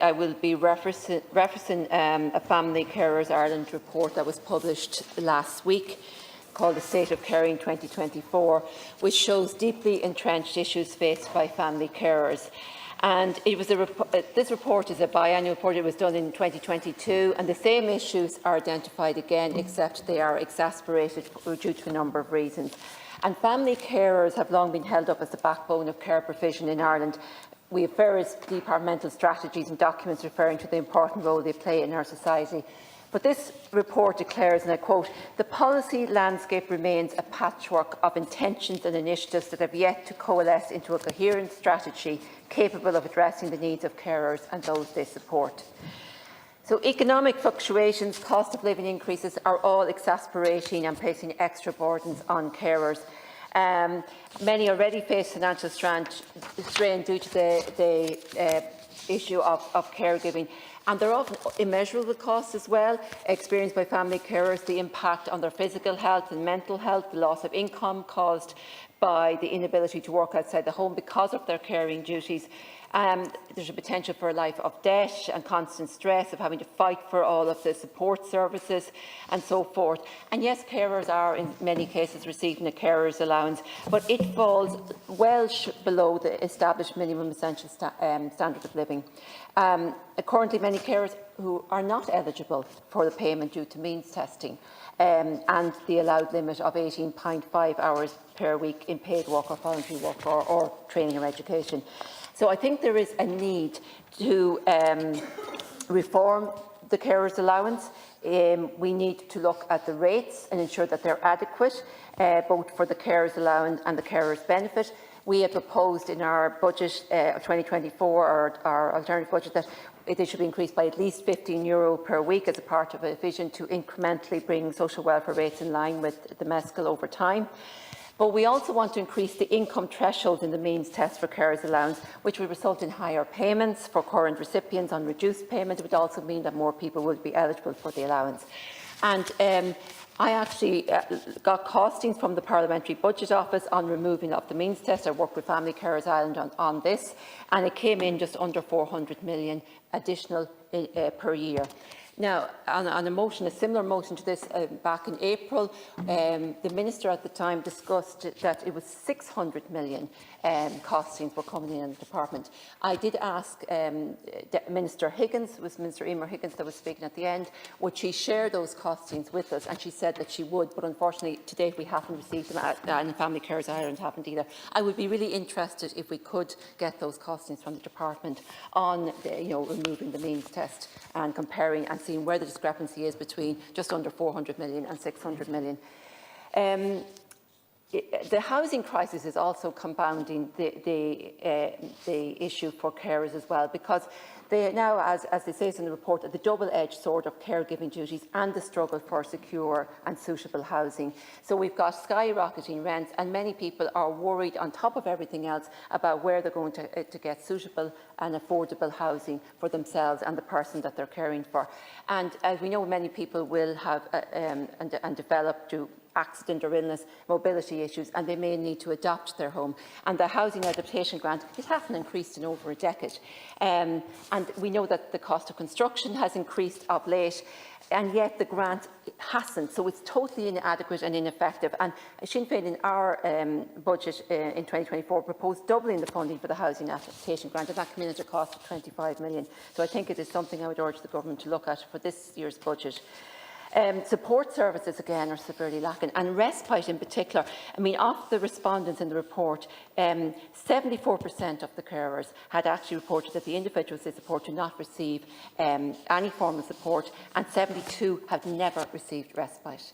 I will be referencing a Family Carers Ireland report that was published last week called The State of Caring 2024, which shows deeply entrenched issues faced by family carers. And it was this report is a biannual report. It was done in 2022, and the same issues are identified again, except they are exacerbated due to a number of reasons. And family carers have long been held up as the backbone of care provision in Ireland. We have various departmental strategies and documents referring to the important role they play in our society. But this report declares, and I quote, "The policy landscape remains a patchwork of intentions and initiatives that have yet to coalesce into a coherent strategy capable of addressing the needs of carers and those they support." So economic fluctuations, cost of living increases are all exacerbating and placing extra burdens on carers. Many already face financial strain due to the issue of caregiving. And there are often immeasurable costs as well, experienced by family carers, the impact on their physical health and mental health, the loss of income caused by the inability to work outside the home because of their caring duties. There's a potential for a life of debt and constant stress of having to fight for all of the support services and so forth. And yes, carers are in many cases receiving a carer's allowance, but it falls well below the established minimum essential standard of living. Currently, many carers who are not eligible for the payment due to means testing and the allowed limit of 18.5 hours per week in paid work or voluntary work or training or education. So I think there is a need to reform the carers allowance. We need to look at the rates and ensure that they're adequate, both for the carers allowance and the carers benefit. We have proposed in our budget of 2024, or our alternative budget, that they should be increased by at least €15 per week as a part of a vision to incrementally bring social welfare rates in line with the MESCL over time. But we also want to increase the income threshold in the means test for carers allowance, which will result in higher payments for current recipients on reduced payment. It would also mean that more people would be eligible for the allowance. And I actually got costings from the Parliamentary Budget Office on removing of the means test. I worked with Family Carers Ireland on this, and it came in just under 400 million additional per year. Now, on a similar motion to this back in April, the Minister at the time discussed that it was 600 million costings were coming in the department. I did ask Minister Higgins, it was Minister Emer Higgins that was speaking at the end, would she share those costings with us, and she said that she would, but unfortunately to date we haven't received them, and Family Carers Ireland haven't either. I would be really interested if we could get those costings from the department on removing the means test and comparing and seeing where the discrepancy is between just under 400 million and 600 million. The housing crisis is also compounding the issue for carers as well, because they now, as they say in the report, are the double-edged sword of caregiving duties and the struggle for secure and suitable housing. So we've got skyrocketing rents, and many people are worried, on top of everything else, about where they're going to get suitable and affordable housing for themselves and the person that they're caring for. And as we know, many people will have and develop through accident or illness, mobility issues, and they may need to adapt their home. And the Housing Adaptation Grant, it hasn't increased in over a decade. And we know that the cost of construction has increased of late, and yet the grant hasn't. So it's totally inadequate and ineffective. And Sinn Féin in our budget in 2024 proposed doubling the funding for the Housing Adaptation Grant, and that came in at a cost of 25 million. So I think it is something I would urge the Government to look at for this year's budget. Support services, again, are severely lacking, and respite in particular. I mean, of the respondents in the report, 74% of the carers had actually reported that the individuals they support do not receive any form of support, and 72 have never received respite.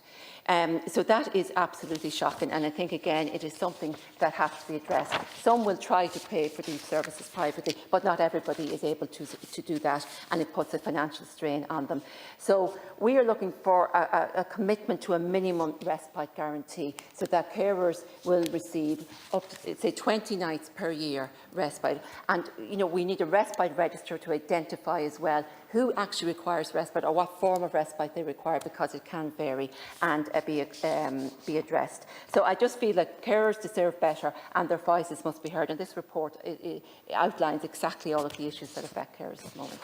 So that is absolutely shocking, and I think, again, it is something that has to be addressed. Some will try to pay for these services privately, but not everybody is able to do that, and it puts a financial strain on them. So we are looking for a commitment to a minimum respite guarantee, so that carers will receive up to, say, 20 nights per year respite. And we need a respite register to identify as well who actually requires respite or what form of respite they require, because it can vary, and be addressed. So I just feel that carers deserve better and their voices must be heard. And this report it outlines exactly all of the issues that affect carers at the moment.